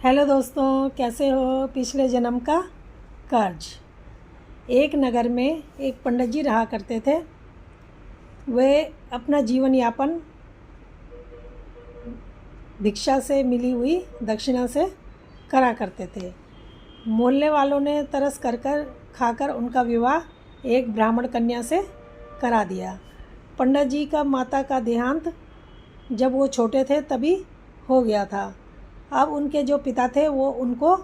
Hello दोस्तों, कैसे हो? पिछले जन्म का कर्ज। एक नगर में एक पंडित जी रहा करते थे। वे अपना जीवन यापन भिक्षा से मिली हुई दक्षिणा से करा करते थे। मोहल्ले वालों ने तरस कर खाकर उनका विवाह एक ब्राह्मण कन्या से करा दिया। पंडित जी का माता का देहांत जब वो छोटे थे तभी हो गया था। अब उनके जो पिता थे वो उनको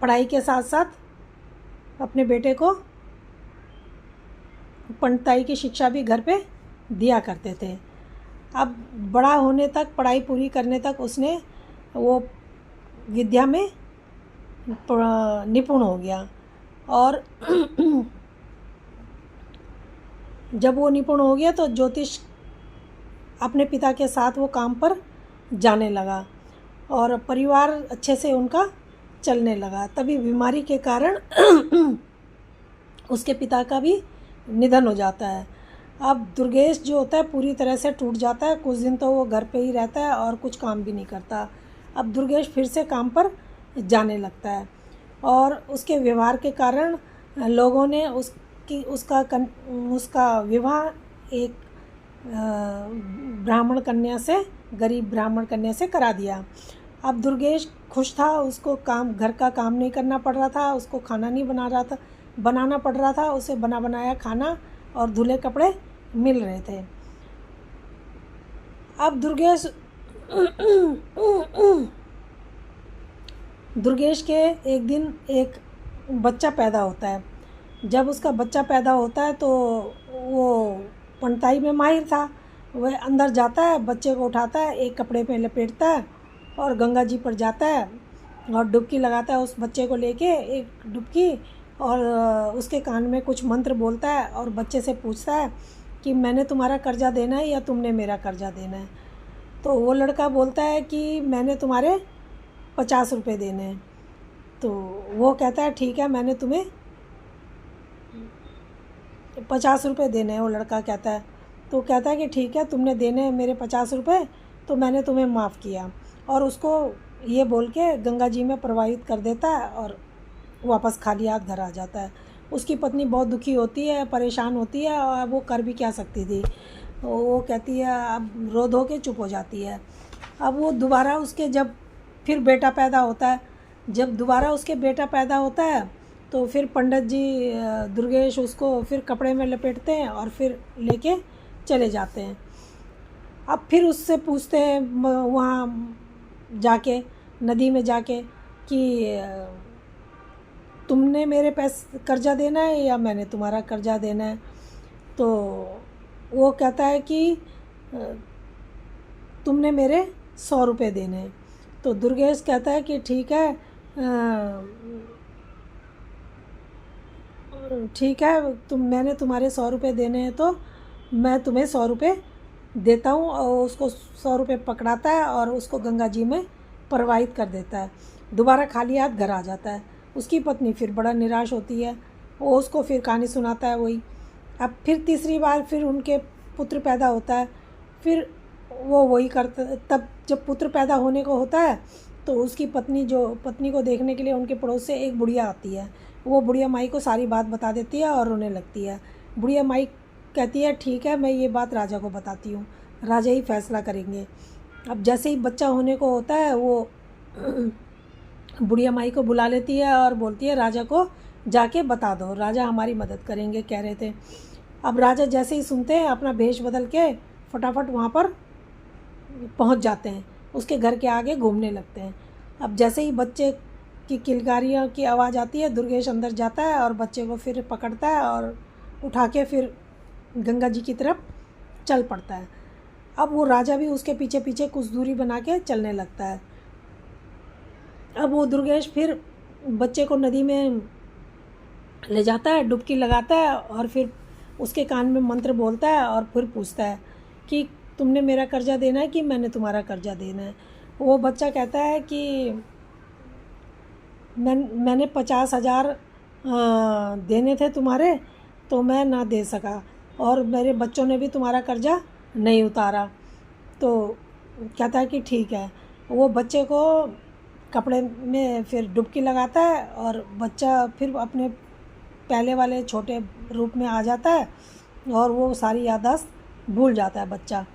पढ़ाई के साथ साथ अपने बेटे को पंडिताई की शिक्षा भी घर पे दिया करते थे। अब बड़ा होने तक, पढ़ाई पूरी करने तक उसने वो विद्या में निपुण हो गया। और जब वो निपुण हो गया तो ज्योतिष अपने पिता के साथ वो काम पर जाने लगा और परिवार अच्छे से उनका चलने लगा। तभी बीमारी के कारण उसके पिता का भी निधन हो जाता है। अब दुर्गेश जो होता है पूरी तरह से टूट जाता है। कुछ दिन तो वो घर पे ही रहता है और कुछ काम भी नहीं करता। अब दुर्गेश फिर से काम पर जाने लगता है और उसके व्यवहार के कारण लोगों ने उसका विवाह एक ब्राह्मण कन्या से, गरीब ब्राह्मण कन्या से करा दिया। अब दुर्गेश खुश था, उसको घर का काम नहीं करना पड़ रहा था, उसको खाना नहीं बनाना पड़ रहा था, उसे बना बनाया खाना और धुले कपड़े मिल रहे थे। अब दुर्गेश के एक दिन एक बच्चा पैदा होता है। जब उसका बच्चा पैदा होता है तो वो पंडिताई में माहिर था। वह अंदर जाता है, बच्चे को उठाता है, एक कपड़े पे लपेटता है और गंगा जी पर जाता है और डुबकी लगाता है उस बच्चे को लेके एक डुबकी, और उसके कान में कुछ मंत्र बोलता है और बच्चे से पूछता है कि मैंने तुम्हारा कर्जा देना है या तुमने मेरा कर्जा देना है। तो वो लड़का बोलता है कि मैंने तुम्हारे 50 रुपये देने हैं। तो वो कहता है ठीक है, मैंने तुम्हें 50 रुपये देने हैं। वो लड़का कहता है, तो कहता है कि ठीक है, तुमने देने हैं मेरे 50 रुपये, तो मैंने तुम्हें माफ़ किया। और उसको ये बोल के गंगा जी में प्रवाहित कर देता है और वापस खाली हाथ घर आ जाता है। उसकी पत्नी बहुत दुखी होती है, परेशान होती है और वो कर भी क्या सकती थी। वो कहती है, अब रो धो के चुप हो जाती है। अब वो दोबारा उसके जब फिर बेटा पैदा होता है, जब दोबारा उसके बेटा पैदा होता है तो फिर पंडित जी दुर्गेश उसको फिर कपड़े में लपेटते हैं और फिर लेके चले जाते हैं। अब फिर उससे पूछते हैं वहाँ जाके, नदी में जाके, कि तुमने मेरे पैसे कर्जा देना है या मैंने तुम्हारा कर्जा देना है। तो वो कहता है कि तुमने मेरे 100 रुपये देने हैं। तो दुर्गेश कहता है कि ठीक है, मैंने तुम्हारे 100 रुपये देने हैं तो मैं तुम्हें 100 रुपये देता हूँ। और उसको 100 रुपये पकड़ाता है और उसको गंगा जी में प्रवाहित कर देता है। दोबारा खाली हाथ घर आ जाता है। उसकी पत्नी फिर बड़ा निराश होती है, वो उसको फिर कहानी सुनाता है वही। अब फिर तीसरी बार फिर उनके पुत्र पैदा होता है, फिर वो वही करता। तब जब पुत्र पैदा होने को होता है तो उसकी पत्नी को देखने के लिए उनके पड़ोस से एक बुढ़िया आती है। वो बुढ़िया माई को सारी बात बता देती है और रोने लगती है। बुढ़िया माई कहती है ठीक है, मैं ये बात राजा को बताती हूँ, राजा ही फैसला करेंगे। अब जैसे ही बच्चा होने को होता है वो बुढ़िया माई को बुला लेती है और बोलती है राजा को जाके बता दो, राजा हमारी मदद करेंगे कह रहे थे। अब राजा जैसे ही सुनते हैं अपना भेष बदल के फटाफट वहाँ पर पहुँच जाते हैं, उसके घर के आगे घूमने लगते हैं। अब जैसे ही बच्चे की किलकारियों की आवाज़ आती है, दुर्गेश अंदर जाता है और बच्चे को फिर पकड़ता है और उठा के फिर गंगा जी की तरफ चल पड़ता है। अब वो राजा भी उसके पीछे पीछे कुछ दूरी बना के चलने लगता है। अब वो दुर्गेश फिर बच्चे को नदी में ले जाता है, डुबकी लगाता है और फिर उसके कान में मंत्र बोलता है और फिर पूछता है कि तुमने मेरा कर्जा देना है कि मैंने तुम्हारा कर्जा देना है। वो बच्चा कहता है कि मैंने 50,000 देने थे तुम्हारे, तो मैं ना दे सका, और मेरे बच्चों ने भी तुम्हारा कर्जा नहीं उतारा। तो कहता है कि ठीक है। वो बच्चे को कपड़े में फिर डुबकी लगाता है और बच्चा फिर अपने पहले वाले छोटे रूप में आ जाता है और वो सारी याददाश्त भूल जाता है बच्चा।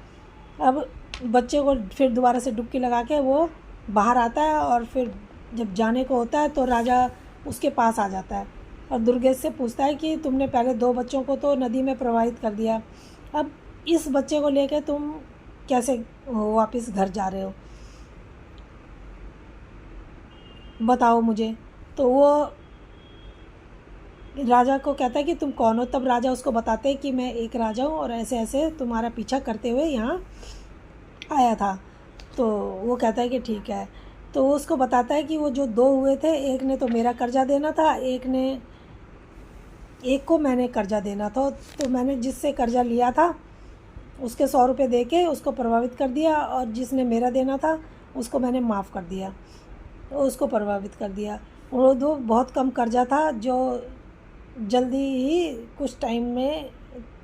अब बच्चे को फिर दोबारा से डुबकी लगा के वो बाहर आता है और फिर जब जाने को होता है तो राजा उसके पास आ जाता है और दुर्गेश से पूछता है कि तुमने पहले 2 बच्चों को तो नदी में प्रवाहित कर दिया, अब इस बच्चे को लेकर तुम कैसे वापस घर जा रहे हो, बताओ मुझे। तो वो राजा को कहता है कि तुम कौन हो। तब राजा उसको बताते हैं कि मैं एक राजा हूँ और ऐसे ऐसे तुम्हारा पीछा करते हुए यहाँ आया था। तो वो कहता है कि ठीक है। तो वो उसको बताता है कि वो जो 2 हुए थे, एक ने तो मेरा कर्जा देना था, एक को मैंने कर्जा देना था। तो मैंने जिससे कर्जा लिया था उसके 100 रुपये दे के उसको प्रभावित कर दिया और जिसने मेरा देना था उसको मैंने माफ़ कर दिया, तो उसको प्रभावित कर दिया। वो 2 बहुत कम कर्जा था जो जल्दी ही कुछ टाइम में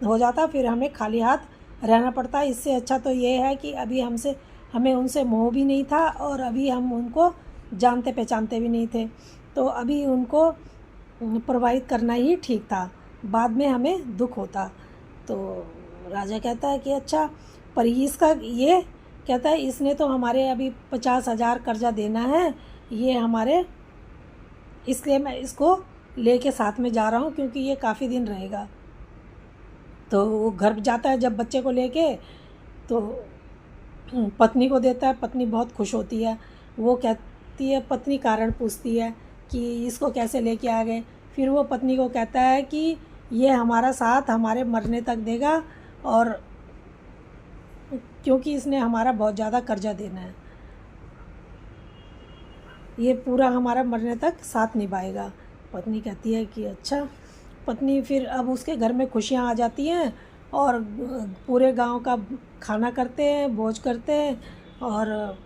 हो जाता, फिर हमें खाली हाथ रहना पड़ता। इससे अच्छा तो ये है कि अभी हमें उनसे मोह भी नहीं था और अभी हम उनको जानते पहचानते भी नहीं थे, तो अभी उनको प्रवाहित करना ही ठीक था, बाद में हमें दुख होता। तो राजा कहता है कि अच्छा, पर इसका ये कहता है इसने तो हमारे अभी 50,000 कर्जा देना है, ये हमारे, इसलिए मैं इसको लेके साथ में जा रहा हूँ क्योंकि ये काफ़ी दिन रहेगा। तो वो घर जाता है जब बच्चे को लेके, तो पत्नी को देता है। पत्नी बहुत खुश होती है, वो कहती है, पत्नी कारण पूछती है कि इसको कैसे लेके आ गए। फिर वो पत्नी को कहता है कि ये हमारा साथ हमारे मरने तक देगा और क्योंकि इसने हमारा बहुत ज़्यादा कर्जा देना है, ये पूरा हमारा मरने तक साथ निभाएगा। पत्नी कहती है कि अच्छा। पत्नी फिर अब उसके घर में खुशियाँ आ जाती हैं और पूरे गांव का खाना करते हैं, भोज करते हैं और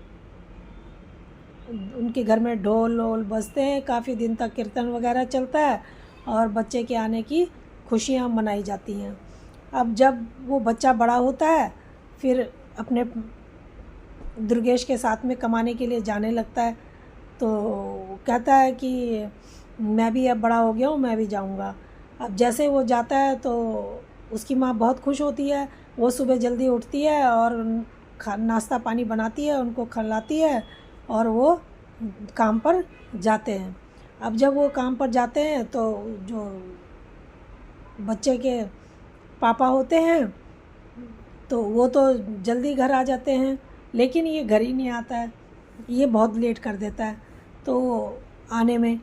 उनके घर में ढोल वोल बजते हैं, काफ़ी दिन तक कीर्तन वगैरह चलता है और बच्चे के आने की खुशियाँ मनाई जाती हैं। अब जब वो बच्चा बड़ा होता है फिर अपने दुर्गेश के साथ में कमाने के लिए जाने लगता है, तो कहता है कि मैं भी अब बड़ा हो गया हूँ, मैं भी जाऊँगा। अब जैसे वो जाता है तो उसकी माँ बहुत खुश होती है, वो सुबह जल्दी उठती है और नाश्ता पानी बनाती है, उनको खिलाती है और वो काम पर जाते हैं। अब जब वो काम पर जाते हैं तो जो बच्चे के पापा होते हैं तो वो तो जल्दी घर आ जाते हैं, लेकिन ये घर ही नहीं आता है, ये बहुत लेट कर देता है। तो आने में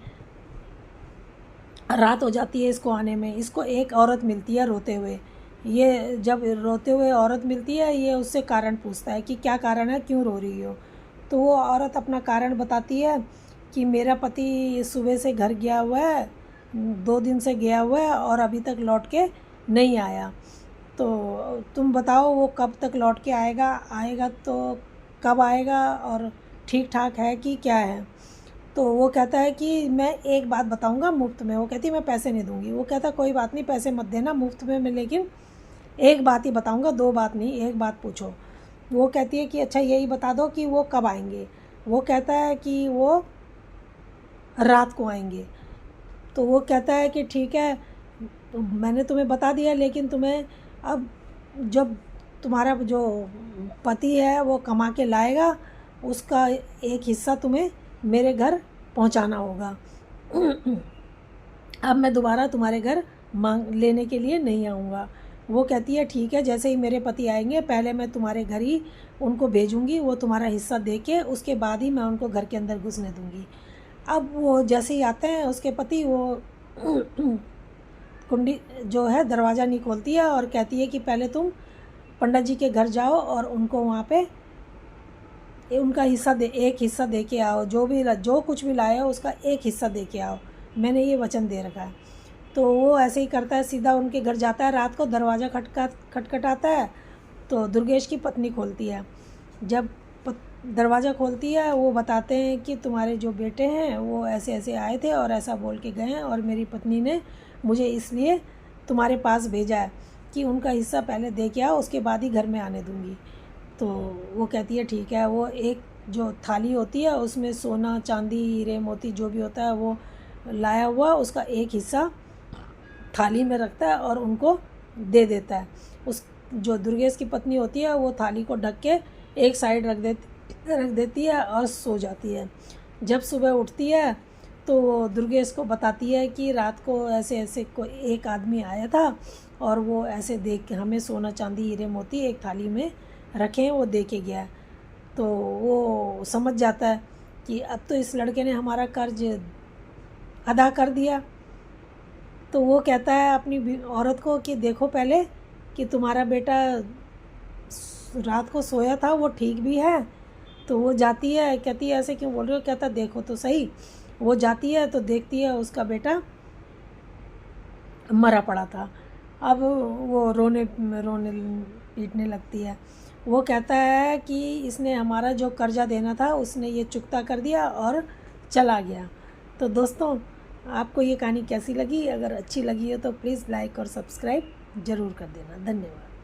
रात हो जाती है इसको आने में। इसको एक औरत मिलती है रोते हुए। ये जब रोते हुए औरत मिलती है, ये उससे कारण पूछता है कि क्या कारण है, क्यों रो रही हो। तो वो औरत अपना कारण बताती है कि मेरा पति सुबह से घर गया हुआ है, 2 दिन से गया हुआ है और अभी तक लौट के नहीं आया, तो तुम बताओ वो कब तक लौट के आएगा तो कब आएगा और ठीक ठाक है कि क्या है। तो वो कहता है कि मैं एक बात बताऊंगा मुफ्त में। वो कहती मैं पैसे नहीं दूंगी। वो कहता कोई बात नहीं, पैसे मत देना मुफ्त में, मैं लेकिन एक बात ही बताऊंगा, 2 बात नहीं, एक बात पूछो। वो कहती है कि अच्छा यही बता दो कि वो कब आएंगे। वो कहता है कि वो रात को आएंगे। तो वो कहता है कि ठीक है, तो मैंने तुम्हें बता दिया, लेकिन तुम्हें अब जब तुम्हारा जो पति है वो कमा के लाएगा उसका एक हिस्सा तुम्हें मेरे घर पहुंचाना होगा। अब मैं दोबारा तुम्हारे घर मांग लेने के लिए नहीं आऊँगा। वो कहती है ठीक है, जैसे ही मेरे पति आएंगे पहले मैं तुम्हारे घर ही उनको भेजूँगी, वो तुम्हारा हिस्सा दे के उसके बाद ही मैं उनको घर के अंदर घुसने दूँगी। अब वो जैसे ही आते हैं उसके पति, वो कुंडी जो है दरवाज़ा नहीं खोलती है और कहती है कि पहले तुम पंडित जी के घर जाओ और उनको वहाँ पे उनका एक हिस्सा दे के आओ, जो कुछ भी लाए हो उसका एक हिस्सा दे के आओ, मैंने ये वचन दे रखा है। तो वो ऐसे ही करता है, सीधा उनके घर जाता है। रात को दरवाज़ा खटखटाता है तो दुर्गेश की पत्नी खोलती है। जब दरवाज़ा खोलती है वो बताते हैं कि तुम्हारे जो बेटे हैं वो ऐसे ऐसे आए थे और ऐसा बोल के गए हैं और मेरी पत्नी ने मुझे इसलिए तुम्हारे पास भेजा है कि उनका हिस्सा पहले दे के आओ, उसके बाद ही घर में आने दूँगी। तो वो कहती है ठीक है। वो एक जो थाली होती है उसमें सोना चांदी हीरे मोती जो भी होता है वो लाया हुआ, उसका एक हिस्सा थाली में रखता है और उनको दे देता है। उस जो दुर्गेश की पत्नी होती है वो थाली को ढक के एक साइड रख देती है और सो जाती है। जब सुबह उठती है तो वो दुर्गेश को बताती है कि रात को ऐसे ऐसे कोई एक आदमी आया था और वो ऐसे देख के हमें सोना चांदी हीरे मोती एक थाली में रखे हैं, वो दे के गया है। तो वो समझ जाता है कि अब तो इस लड़के ने हमारा कर्ज अदा कर दिया। तो वो कहता है अपनी औरत को कि देखो पहले कि तुम्हारा बेटा रात को सोया था वो ठीक भी है। तो वो जाती है, कहती है ऐसे क्यों बोल रहे हो, कहता देखो तो सही। वो जाती है तो देखती है उसका बेटा मरा पड़ा था। अब वो रोने रोने पीटने लगती है। वो कहता है कि इसने हमारा जो कर्जा देना था उसने ये चुकता कर दिया और चला गया। तो दोस्तों आपको ये कहानी कैसी लगी? अगर अच्छी लगी हो तो प्लीज़ लाइक और सब्सक्राइब ज़रूर कर देना। धन्यवाद।